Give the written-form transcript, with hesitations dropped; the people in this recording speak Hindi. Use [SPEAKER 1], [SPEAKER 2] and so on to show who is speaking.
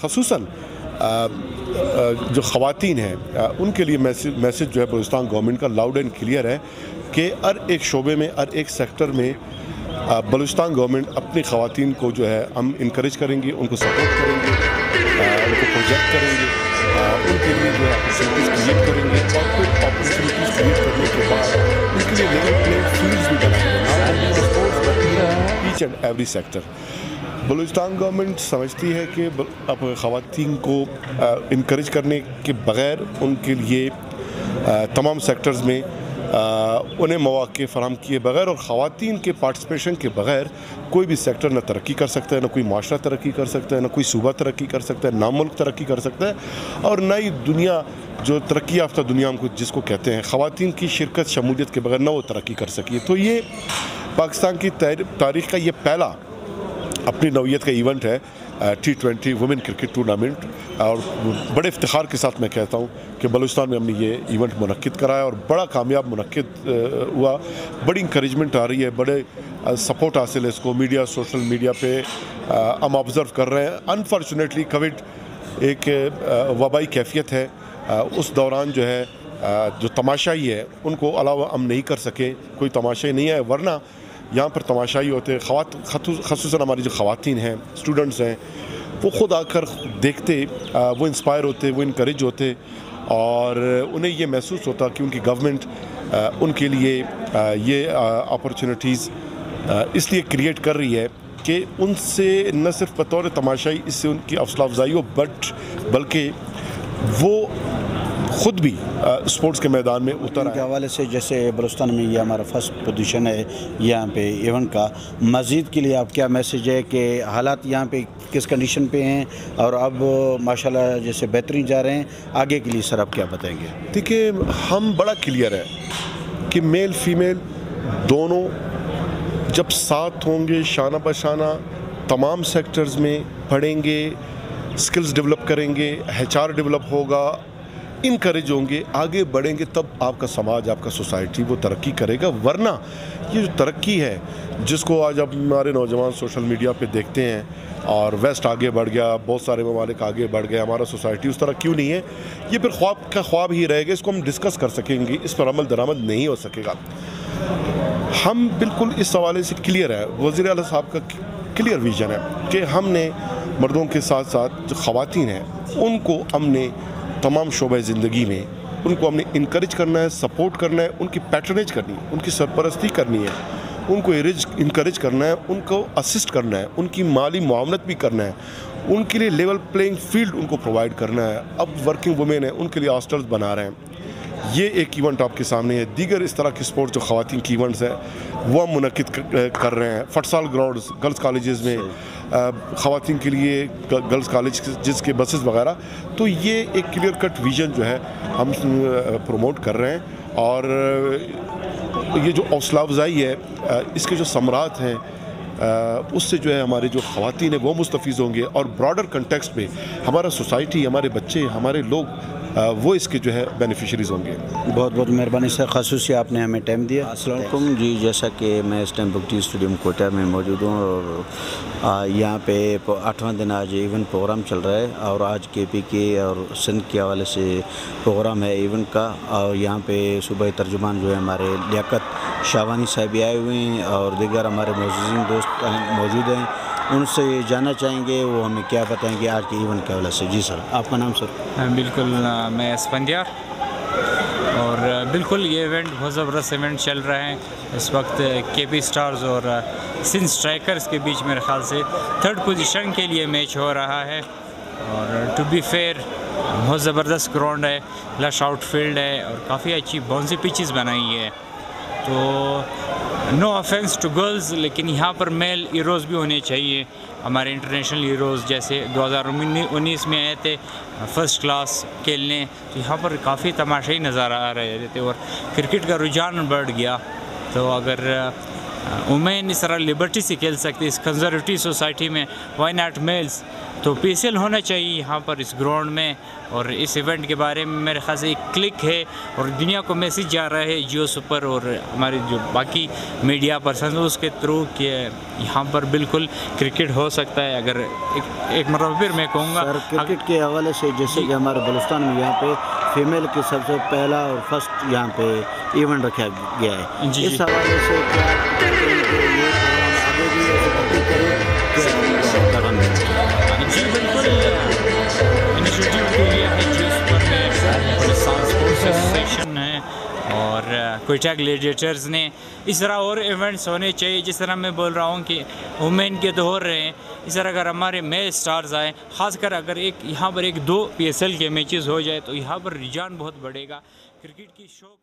[SPEAKER 1] ख़ुसूसन जो ख़वातीन हैं उनके लिए मैसेज जो है बलूचिस्तान गवर्नमेंट का लाउड एंड क्लियर है कि हर एक शोबे में, हर एक सेक्टर में बलूचिस्तान गवर्नमेंट अपनी ख़वातीन को जो है हम इनकरेज करेंगे, उनको सपोर्ट करेंगे, उनको प्रोजेक्ट करेंगे, उनके लिए जो है अपॉर्चुनिटीज़ क्रिएट करेंगे और फिर अपॉर्चुनिटीज़ क्रिएट करने के बाद उनके लिए लेवल प्लेइंग फील्ड्स भी बनाएंगे each and every sector. Balochistan government समझती है कि अब ख़वातीन को इनकरेज करने के बग़ैर उनके लिए तमाम सेक्टर्स में उन्हें मौक़े फ़राहम किए बग़ैर और ख़वातीन के पार्टिसिपेशन के बग़ैर कोई भी सेक्टर न तरक्की कर सकता है, न कोई माशरा तरक्की कर सकता है, न कोई सूबा तरक्की कर सकता है, ना मुल्क तरक्की कर सकता है और न ही दुनिया जो तरक्की याफ्ता दुनिया हमको जिसको कहते हैं ख़वातीन की शिरकत शमूलियत के बग़ैर न वो तरक्की कर सकी। तो ये पाकिस्तान की तारीख़ का ये पहला अपनी नौइयत का इवेंट है T20 वुमेन क्रिकेट टूर्नामेंट और बड़े इफ्तिखार के साथ मैं कहता हूँ कि बलूचिस्तान में हमने ये इवेंट मुनक्किद कराया और बड़ा कामयाब मुनक्किद हुआ। बड़ी इंकरेजमेंट आ रही है, बड़े सपोर्ट हासिल है इसको मीडिया, सोशल मीडिया पे हम ऑब्ज़र्व कर रहे हैं। अनफॉर्चुनेटली कोविड एक वबाई कैफियत है, उस दौरान जो है जो तमाशाई है उनको अलावा हम नहीं कर सके, कोई तमाशाई नहीं है, वरना यहाँ पर तमाशाई होते ख़ुसूसन हमारी जो ख़वातीन हैं, स्टूडेंट्स हैं, वो ख़ुद आकर देखते, वो इंस्पायर होते, वो इनकरेज होते और उन्हें ये महसूस होता कि उनकी गवर्नमेंट उनके लिए ये अपॉर्चुनिटीज़ इसलिए क्रिएट कर रही है कि उनसे न सिर्फ बतौर तमाशाई इससे उनकी हौसला अफजाई हो बल्कि वो ख़ुद भी स्पोर्ट्स के मैदान में उतर
[SPEAKER 2] के हवाले से। जैसे बलूचिस्तान में ये हमारा फर्स्ट पोजीशन है यहाँ पे इवेंट का, मज़ीद के लिए आप क्या मैसेज है कि हालात यहाँ पे किस कंडीशन पे हैं और अब माशाल्लाह जैसे बेहतरीन जा रहे हैं, आगे के लिए सर आप क्या बताएंगे?
[SPEAKER 1] देखिए, हम बड़ा क्लियर है कि मेल फीमेल दोनों जब साथ होंगे, शाना बशाना तमाम सेक्टर्स में पढ़ेंगे, स्किल्स डेवलप करेंगे, HR डेवलप होगा, इनकरेज होंगे, आगे बढ़ेंगे, तब आपका समाज, आपका सोसाइटी वो तरक्की करेगा। वरना ये जो तरक्की है जिसको आज अब हमारे नौजवान सोशल मीडिया पे देखते हैं और वेस्ट आगे बढ़ गया, बहुत सारे ममालिक आगे बढ़ गए, हमारा सोसाइटी उस तरह क्यों नहीं है, ये फिर ख्वाब का ख्वाब ही रहेगा। इसको हम डिस्कस कर सकेंगे, इस पर अमल दरामद नहीं हो सकेगा। हम बिल्कुल इस हवाले से क्लियर है, वज़ीर आला साहब का क्लियर विजन है कि हमने मर्दों के साथ साथ जो ख़वातीन हैं उनको हमने तमाम शोबे ज़िंदगी में उनको हमने इनकरेज करना है, सपोर्ट करना है, उनकी पैट्रनेज करनी है, उनकी सरपरस्ती करनी है, उनको इनकरेज करना है, उनको असिस्ट करना है, उनकी माली मुआवनत भी करना है, उनके लिए लेवल प्लेइंग फील्ड उनको प्रोवाइड करना है। अब वर्किंग वुमेन है, उनके लिए हॉस्टल्स बना रहे हैं। ये एक इवेंट आपके सामने है। दीगर इस तरह के स्पोर्ट्स जो ख़वातीन की इवेंट्स हैं वो हम मुनक्किद कर रहे हैं। फटसाल ग्राउंड्स, गर्ल्स कॉलेजेस में ख़वातीन के लिए गर्ल्स कॉलेज जिसके बसेस वगैरह, तो ये एक क्लियर कट विज़न जो है हम प्रमोट कर रहे हैं और ये जो हौसला अफजाई है इसके जो समरात हैं उससे जो है हमारे जो ख़वातीन है वो मुस्तफ़ीज़ होंगे और ब्रॉडर कंटेक्स्ट में हमारा सोसाइटी, हमारे बच्चे, हमारे लोग वो इसके जो है बेनिफिशरीज़ होंगे।
[SPEAKER 2] बहुत बहुत मेहरबानी सर, ख़ासूसी आपने हमें टाइम दिया।
[SPEAKER 3] अस्सलाम वालेकुम जी, जैसा कि मैं इस टाइम बुकटी स्टेडियम कोटा में मौजूद हूँ और यहाँ पे 8वां दिन आज इवेंट प्रोग्राम चल रहा है और आज KP के और सिंध के हवाले से प्रोग्राम है इवेंट का और यहाँ पे सूबाई तर्जुमान जो है हमारे लियाकत शाहवानी साहब भी आए हुए हैं और दीगर हमारे मोअज़्ज़िज़ीन दोस्त मौजूद हैं। उनसे जानना चाहेंगे वो हमें क्या बताएंगे आज के इवेंट के हवाले से। जी सर, आपका नाम सर?
[SPEAKER 4] बिल्कुल, मैं स्पंदियार और बिल्कुल ये इवेंट बहुत ज़बरदस्त इवेंट चल रहा है इस वक्त। KP स्टार्स और सिंध स्ट्राइकर्स के बीच मेरे ख़्याल से 3rd पोजीशन के लिए मैच हो रहा है और टू बी फेयर बहुत ज़बरदस्त ग्राउंड है, लश आउट फील्ड है और काफ़ी अच्छी बाउंसी पिचेस बनाई है। तो नो ऑफेंस टू गर्ल्स, लेकिन यहाँ पर मेल हीरोज़ भी होने चाहिए। हमारे इंटरनेशनल हीरोज़ जैसे 2019 में आए थे फर्स्ट क्लास खेलने, तो यहाँ पर काफ़ी तमाशाई नज़ारा आ रहे थे और क्रिकेट का रुझान बढ़ गया। तो अगर वुमेन इस तरह लिबर्टी से खेल सकती है इस कंजर्वेटिव सोसाइटी में, वाई नॉट मेल्स। तो PSL होना चाहिए यहाँ पर इस ग्राउंड में। और इस इवेंट के बारे में मेरे ख्याल से एक क्लिक है और दुनिया को मैसेज जा रहा है जियो सुपर और हमारे जो बाकी मीडिया पर्सन उसके थ्रू कि यहाँ पर बिल्कुल क्रिकेट हो सकता है। अगर एक मरतबा फिर मैं कहूँगा
[SPEAKER 2] सर, क्रिकेट के हवाले से जैसे कि हमारे बलूचिस्तान में यहाँ पे फीमेल के सबसे पहला और फर्स्ट यहाँ पे इवेंट रखा गया है,
[SPEAKER 4] जी,
[SPEAKER 2] इस हवाले से क्या ये आगे भी
[SPEAKER 4] जी बिल्कुल इनिशिएटिव के लिए है जिस पर सेक्शन है और क्वेटा ग्लैडिएटर्स ने इस तरह और इवेंट्स होने चाहिए। जिस तरह मैं बोल रहा हूँ कि वुमेन के तो हो रहे हैं, इस तरह अगर हमारे मेल स्टार्स आए, ख़ासकर अगर एक यहाँ पर 1-2 PSL के मैचेस हो जाए तो यहाँ पर रुझान बहुत बढ़ेगा क्रिकेट की शौक।